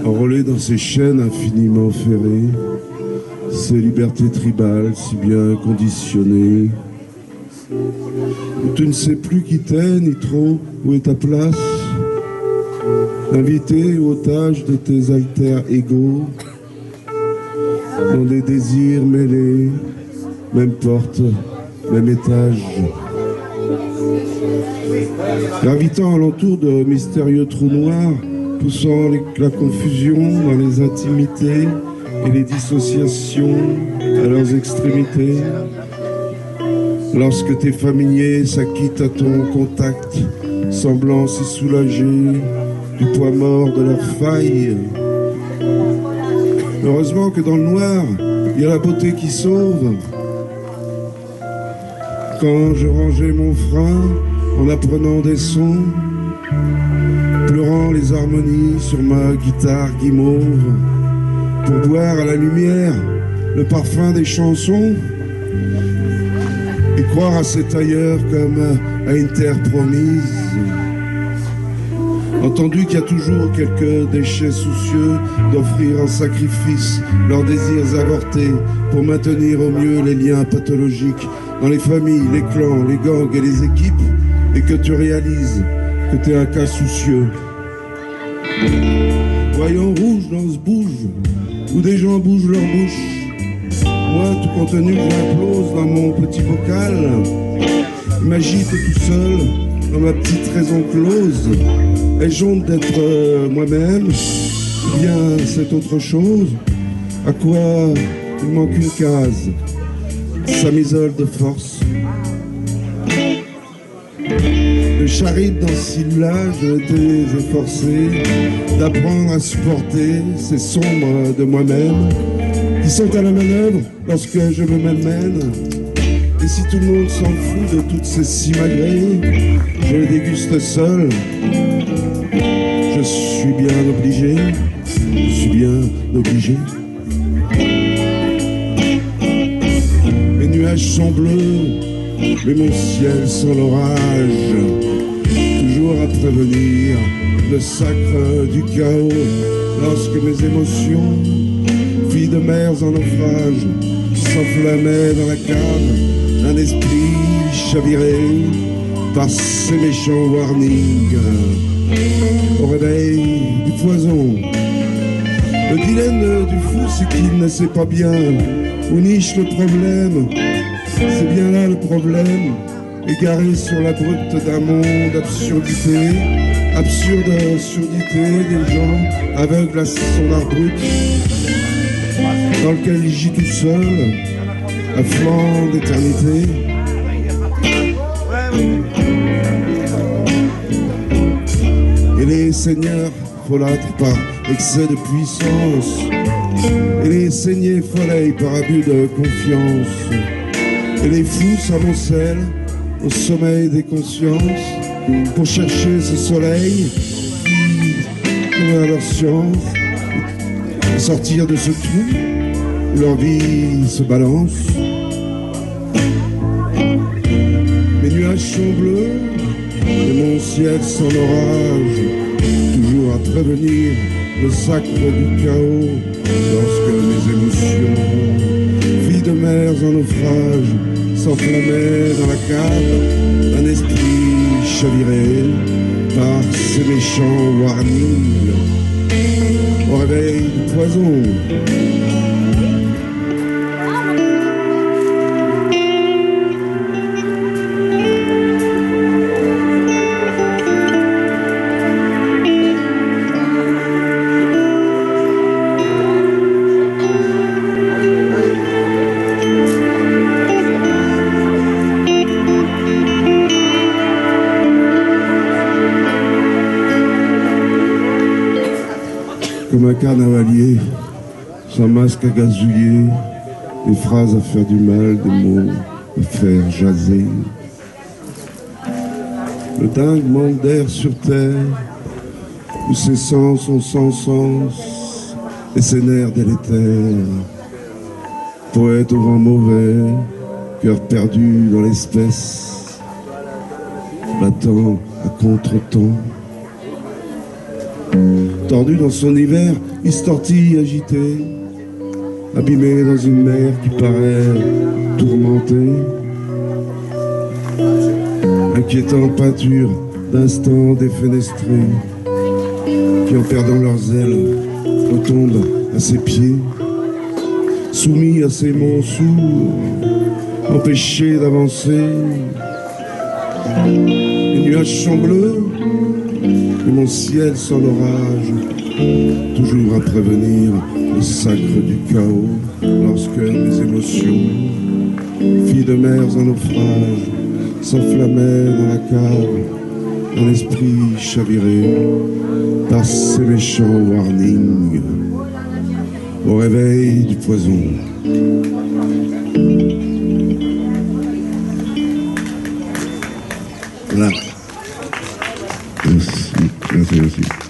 enrôlé dans ces chaînes infiniment ferrées, ces libertés tribales si bien conditionnées, où tu ne sais plus qui t'es, ni trop où est ta place, invité ou otage de tes alters égaux, dans des désirs mêlés, même porte, même étage. Gravitant alentour de mystérieux trous noirs, poussant la confusion dans les intimités et les dissociations à leurs extrémités. Lorsque tes familiers s'acquittent à ton contact, semblant s'y soulager du poids mort de leurs failles. Heureusement que dans le noir, il y a la beauté qui sauve. Quand je rangeais mon frein en apprenant des sons, pleurant les harmonies sur ma guitare guimauve, pour boire à la lumière le parfum des chansons et croire à cet ailleurs comme à une terre promise. Entendu qu'il y a toujours quelques déchets soucieux d'offrir en sacrifice leurs désirs avortés pour maintenir au mieux les liens pathologiques dans les familles, les clans, les gangs et les équipes, et que tu réalises que t'es un cas soucieux. Voyons rouge dans ce bouge, où des gens bougent leur bouche. Moi, tout contenu, j'implose dans mon petit bocal, m'agite tout seul dans ma petite raison close. Ai-je honte d'être moi-même, ou bien c'est autre chose? À quoi il manque une case? Ça m'isole de force. Le charide dans ce syllage, j'ai été efforcé d'apprendre à supporter ces sombres de moi-même qui sont à la manœuvre lorsque je me malmène. Et si tout le monde s'en fout de toutes ces simagrées, je les déguste seul. Je suis bien obligé, je suis bien obligé. Les nuages sont bleus, mais mon ciel sans l'orage, toujours à prévenir le sacre du chaos, lorsque mes émotions, filles de mers en naufrage, s'enflammaient dans la cave d'un esprit chaviré par ces méchants warnings. Au réveil du poison, le dilemme du fou, c'est qu'il ne sait pas bien où niche le problème. C'est bien là le problème, égaré sur la brute d'un monde absurdité, absurde surdité des gens aveugles à son art brut, dans lequel il gît tout seul, à flanc d'éternité. Et les seigneurs folâtres par excès de puissance, et les saignés folleillent par abus de confiance, et les fous s'amoncellent au sommeil des consciences pour chercher ce soleil qui, à leur science, et sortir de ce trou où leur vie se balance. Mes nuages sont bleus et mon ciel sans orage, toujours à prévenir le sacre du chaos, lorsque mes émotions, filles de mers en naufrage, s'enflammaient dans la cave d'un esprit chaviré par ces méchants warnings. Au réveil du poison, comme un carnavalier, sans masque à gazouiller, des phrases à faire du mal, des mots à faire jaser. Le dingue manque d'air sur terre, où ses sens sont sans sens, et ses nerfs délétères. Poète au vent mauvais, cœur perdu dans l'espèce, battant à contre-temps. Tordu dans son hiver, il se tortille agité, abîmé dans une mer qui paraît tourmentée. Inquiétante peinture d'instants défenestrés, qui en perdant leurs ailes retombent à ses pieds, soumis à ses mots sourds, empêchés d'avancer. Les nuages sont bleus, et mon ciel sans l'orage, toujours à prévenir le sacre du chaos, lorsque mes émotions, filles de mers en naufrage, s'enflammaient dans la cave, dans l'esprit chaviré, par ces méchants warnings, au réveil du poison. Voilà. Merci, merci, merci.